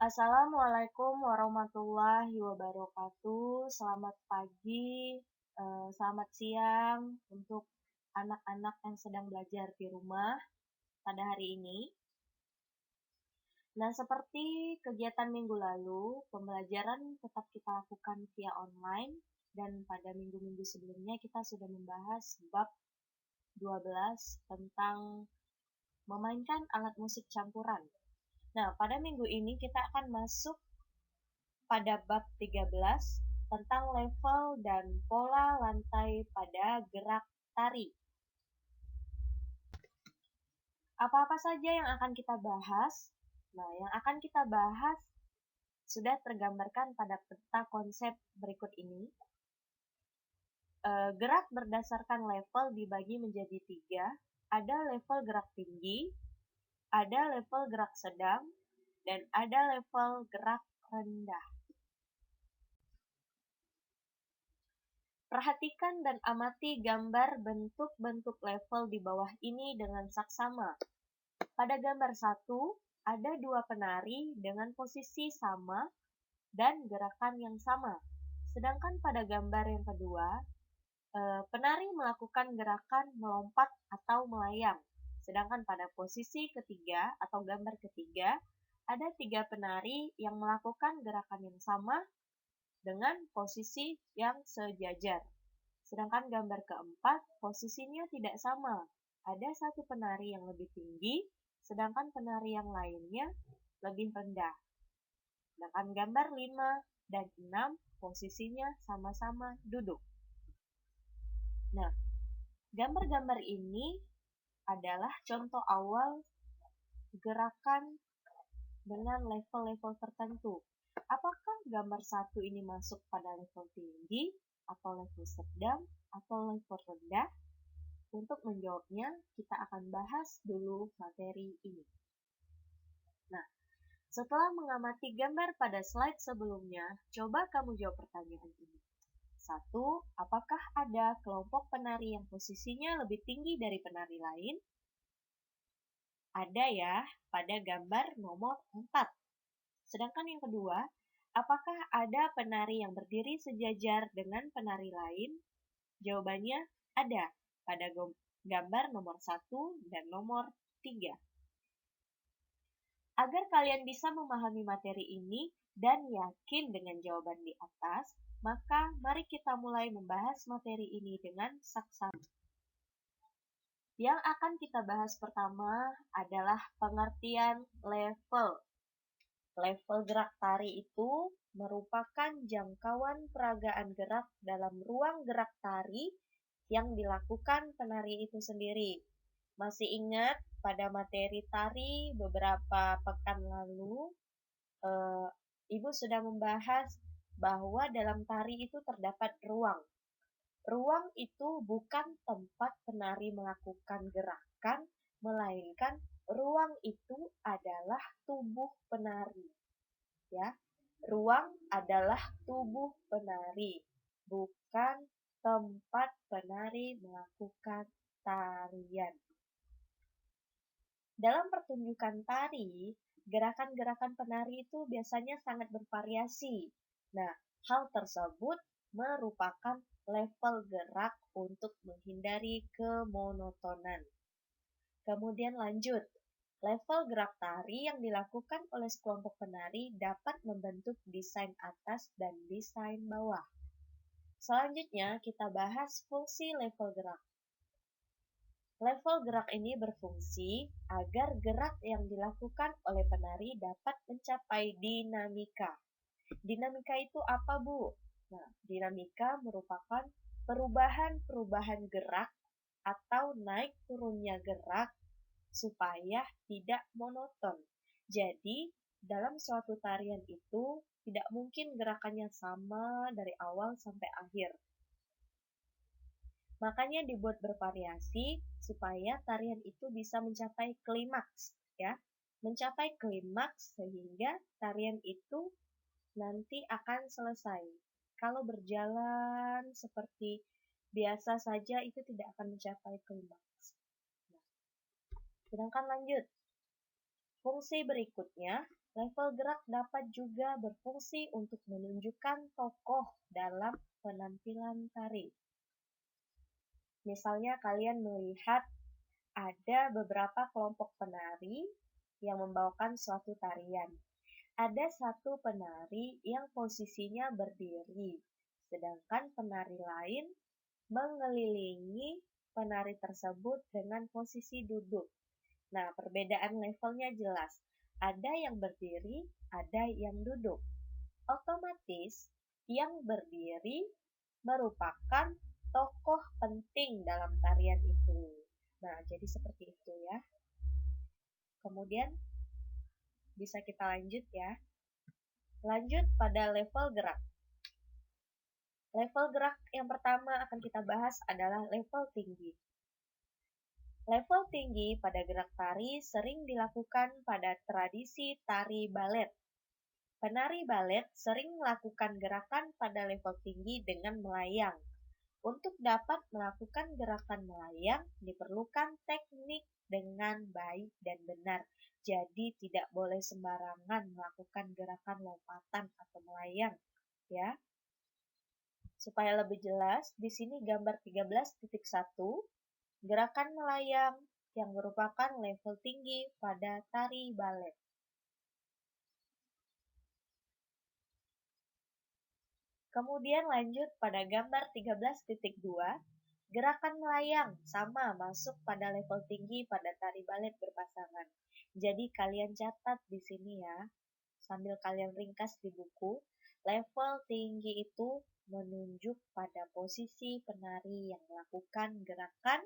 Assalamualaikum warahmatullahi wabarakatuh. Selamat pagi, selamat siang untuk anak-anak yang sedang belajar di rumah pada hari ini. Nah, seperti kegiatan minggu lalu, pembelajaran tetap kita lakukan via online dan pada minggu-minggu sebelumnya kita sudah membahas bab 12 tentang memainkan alat musik campuran. Nah, pada minggu ini kita akan masuk pada bab 13 tentang level dan pola lantai pada gerak tari. Apa-apa saja yang akan kita bahas? Nah, yang akan kita bahas sudah tergambarkan pada peta konsep berikut ini. Gerak berdasarkan level dibagi menjadi 3. Ada level gerak tinggi, ada level gerak sedang, dan ada level gerak rendah. Perhatikan dan amati gambar bentuk-bentuk level di bawah ini dengan saksama. Pada gambar 1, ada 2 penari dengan posisi sama dan gerakan yang sama. Sedangkan pada gambar yang kedua, penari melakukan gerakan melompat atau melayang. Sedangkan pada posisi ketiga atau gambar ketiga, ada 3 penari yang melakukan gerakan yang sama dengan posisi yang sejajar. Sedangkan gambar keempat, posisinya tidak sama. Ada 1 penari yang lebih tinggi, sedangkan penari yang lainnya lebih rendah. Sedangkan gambar 5 dan 6, posisinya sama-sama duduk. Nah, gambar-gambar ini adalah contoh awal gerakan dengan level-level tertentu. Apakah gambar 1 ini masuk pada level tinggi, atau level sedang, atau level rendah? Untuk menjawabnya, kita akan bahas dulu materi ini. Nah, setelah mengamati gambar pada slide sebelumnya, coba kamu jawab pertanyaan ini. 1. Apakah ada kelompok penari yang posisinya lebih tinggi dari penari lain? Ada ya, pada gambar nomor 4. Sedangkan yang kedua, apakah ada penari yang berdiri sejajar dengan penari lain? Jawabannya ada pada gambar nomor 1 dan nomor 3. Agar kalian bisa memahami materi ini dan yakin dengan jawaban di atas, maka mari kita mulai membahas materi ini dengan saksama. Yang akan kita bahas pertama adalah pengertian level. Level gerak tari itu merupakan jangkauan peragaan gerak dalam ruang gerak tari yang dilakukan penari itu sendiri. Masih ingat pada materi tari beberapa pekan lalu, Ibu sudah membahas bahwa dalam tari itu terdapat ruang. Ruang itu bukan tempat penari melakukan gerakan, melainkan ruang itu adalah tubuh penari. Ya, ruang adalah tubuh penari, bukan tempat penari melakukan tarian. Dalam pertunjukan tari, gerakan-gerakan penari itu biasanya sangat bervariasi. Nah, hal tersebut merupakan level gerak untuk menghindari kemonotonan. Kemudian lanjut, level gerak tari yang dilakukan oleh sekelompok penari dapat membentuk desain atas dan desain bawah. Selanjutnya, kita bahas fungsi level gerak. Level gerak ini berfungsi agar gerak yang dilakukan oleh penari dapat mencapai dinamika. Dinamika itu apa, Bu? Nah, dinamika merupakan perubahan-perubahan gerak atau naik turunnya gerak supaya tidak monoton. Jadi, dalam suatu tarian itu tidak mungkin gerakannya sama dari awal sampai akhir. Makanya dibuat bervariasi supaya tarian itu bisa mencapai klimaks, ya. Mencapai klimaks sehingga tarian itu nanti akan selesai. Kalau berjalan seperti biasa saja itu tidak akan mencapai klimaks. Nah, sedangkan lanjut. Fungsi berikutnya, level gerak dapat juga berfungsi untuk menunjukkan tokoh dalam penampilan tari. Misalnya kalian melihat ada beberapa kelompok penari yang membawakan suatu tarian. Ada satu penari yang posisinya berdiri, sedangkan penari lain mengelilingi penari tersebut dengan posisi duduk. Nah, perbedaan levelnya jelas. Ada yang berdiri, ada yang duduk. Otomatis, yang berdiri merupakan tokoh penting dalam tarian itu. Nah, jadi seperti itu ya. Kemudian, bisa kita lanjut ya. Lanjut pada level gerak. Level gerak yang pertama akan kita bahas adalah level tinggi. Level tinggi pada gerak tari sering dilakukan pada tradisi tari balet. Penari balet sering melakukan gerakan pada level tinggi dengan melayang. Untuk dapat melakukan gerakan melayang, diperlukan teknik dengan baik dan benar. Jadi tidak boleh sembarangan melakukan gerakan lompatan atau melayang, ya. Supaya lebih jelas, di sini gambar 13.1, gerakan melayang yang merupakan level tinggi pada tari balet. Kemudian lanjut pada gambar 13.2, gerakan melayang sama masuk pada level tinggi pada tari balet berpasangan. Jadi kalian catat di sini ya, sambil kalian ringkas di buku, level tinggi itu menunjuk pada posisi penari yang melakukan gerakan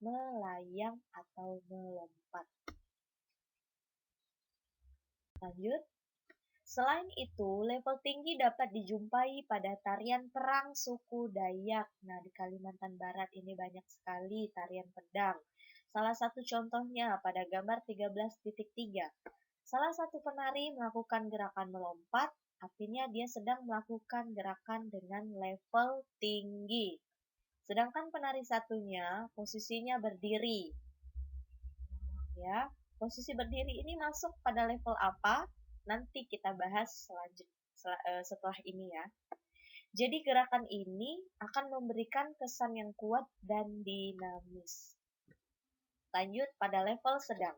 melayang atau melompat. Lanjut. Selain itu, level tinggi dapat dijumpai pada tarian perang suku Dayak. Nah, di Kalimantan Barat ini banyak sekali tarian pedang. Salah satu contohnya pada gambar 13.3. Salah satu penari melakukan gerakan melompat, artinya dia sedang melakukan gerakan dengan level tinggi. Sedangkan penari satunya posisinya berdiri. Ya, posisi berdiri ini masuk pada level apa? Nanti kita bahas setelah ini ya. Jadi gerakan ini akan memberikan kesan yang kuat dan dinamis. Lanjut pada level sedang.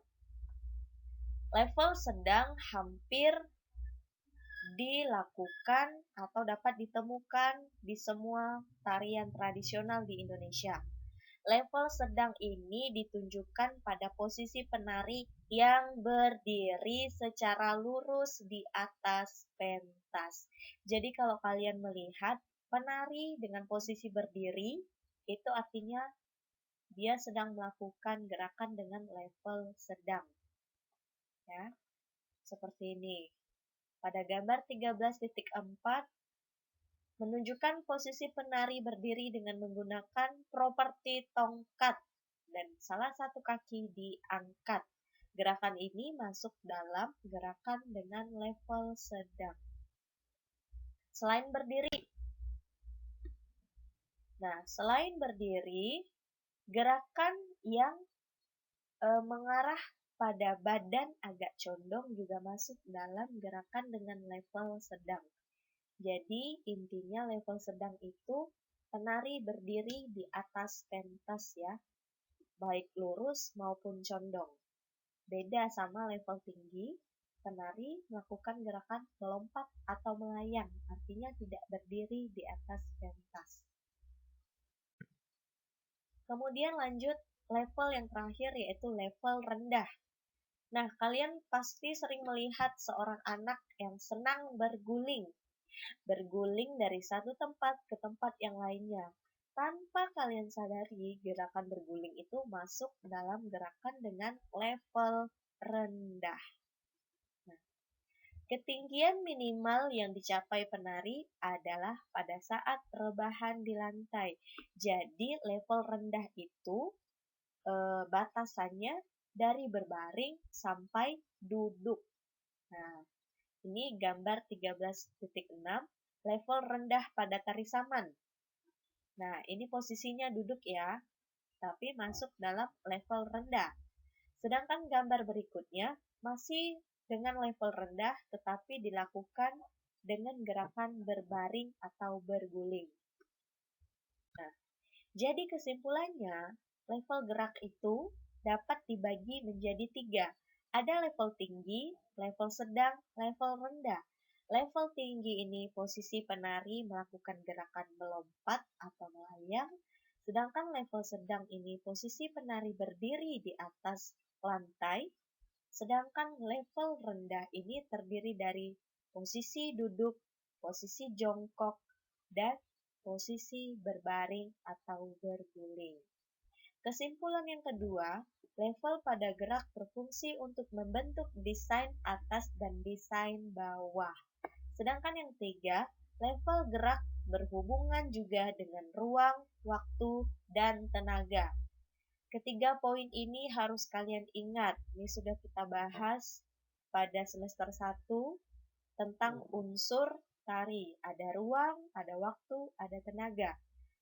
Level sedang hampir dilakukan atau dapat ditemukan di semua tarian tradisional di Indonesia. Level sedang ini ditunjukkan pada posisi penari yang berdiri secara lurus di atas pentas. Jadi kalau kalian melihat penari dengan posisi berdiri, itu artinya dia sedang melakukan gerakan dengan level sedang. Ya, seperti ini. Pada gambar 13.4, menunjukkan posisi penari berdiri dengan menggunakan properti tongkat dan salah satu kaki diangkat. Gerakan ini masuk dalam gerakan dengan level sedang. Selain berdiri, gerakan yang mengarah pada badan agak condong juga masuk dalam gerakan dengan level sedang. Jadi intinya level sedang itu penari berdiri di atas pentas ya, baik lurus maupun condong. Beda sama level tinggi, penari melakukan gerakan melompat atau melayang, artinya tidak berdiri di atas pentas. Kemudian lanjut level yang terakhir yaitu level rendah. Nah, kalian pasti sering melihat seorang anak yang senang berguling dari satu tempat ke tempat yang lainnya. Tanpa kalian sadari, gerakan berguling itu masuk dalam gerakan dengan level rendah. Nah, ketinggian minimal yang dicapai penari adalah pada saat rebahan di lantai. Jadi level rendah itu batasannya dari berbaring sampai duduk. Nah, ini gambar 13.6, level rendah pada tari saman. Nah, ini posisinya duduk ya, tapi masuk dalam level rendah. Sedangkan gambar berikutnya masih dengan level rendah tetapi dilakukan dengan gerakan berbaring atau berguling. Nah, jadi kesimpulannya, level gerak itu dapat dibagi menjadi 3. Ada level tinggi, level sedang, level rendah. Level tinggi ini posisi penari melakukan gerakan melompat atau melayang, sedangkan level sedang ini posisi penari berdiri di atas lantai, sedangkan level rendah ini terdiri dari posisi duduk, posisi jongkok, dan posisi berbaring atau berguling. Kesimpulan yang kedua, level pada gerak berfungsi untuk membentuk desain atas dan desain bawah. Sedangkan yang ketiga, level gerak berhubungan juga dengan ruang, waktu, dan tenaga. Ketiga poin ini harus kalian ingat. Ini sudah kita bahas pada semester 1 tentang unsur tari. Ada ruang, ada waktu, ada tenaga.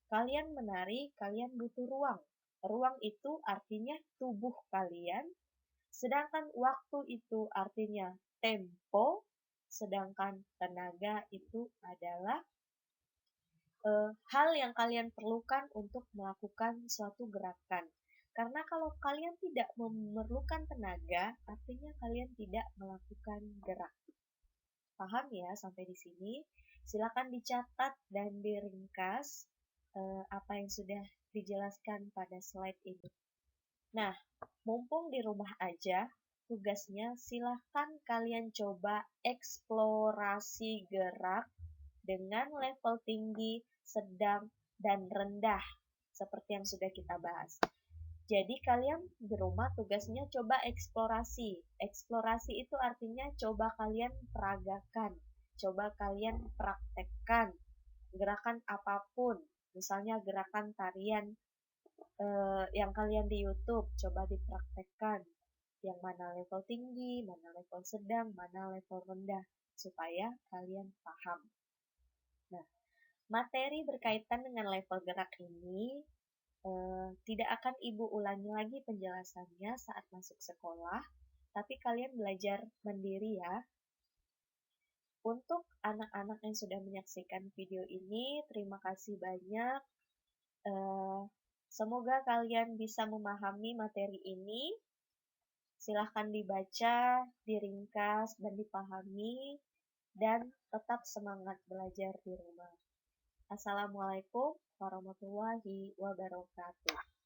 Kalian menari, kalian butuh ruang. Ruang itu artinya tubuh kalian, sedangkan waktu itu artinya tempo, sedangkan tenaga itu adalah hal yang kalian perlukan untuk melakukan suatu gerakan. Karena kalau kalian tidak memerlukan tenaga, artinya kalian tidak melakukan gerak. Paham ya sampai di sini? Silakan dicatat dan diringkas apa yang sudah dijelaskan pada slide ini. Nah, mumpung di rumah aja, tugasnya silahkan kalian coba eksplorasi gerak dengan level tinggi, sedang, dan rendah, seperti yang sudah kita bahas. Jadi kalian di rumah tugasnya coba eksplorasi. Eksplorasi itu artinya coba kalian peragakan, coba kalian praktekkan gerakan apapun. Misalnya gerakan tarian yang kalian di YouTube, coba dipraktekkan. Yang mana level tinggi, mana level sedang, mana level rendah, supaya kalian paham. Nah, materi berkaitan dengan level gerak ini tidak akan Ibu ulangi lagi penjelasannya saat masuk sekolah, tapi kalian belajar mandiri ya. Untuk anak-anak yang sudah menyaksikan video ini, terima kasih banyak. Semoga kalian bisa memahami materi ini. Silahkan dibaca, diringkas, dan dipahami, dan tetap semangat belajar di rumah. Assalamualaikum warahmatullahi wabarakatuh.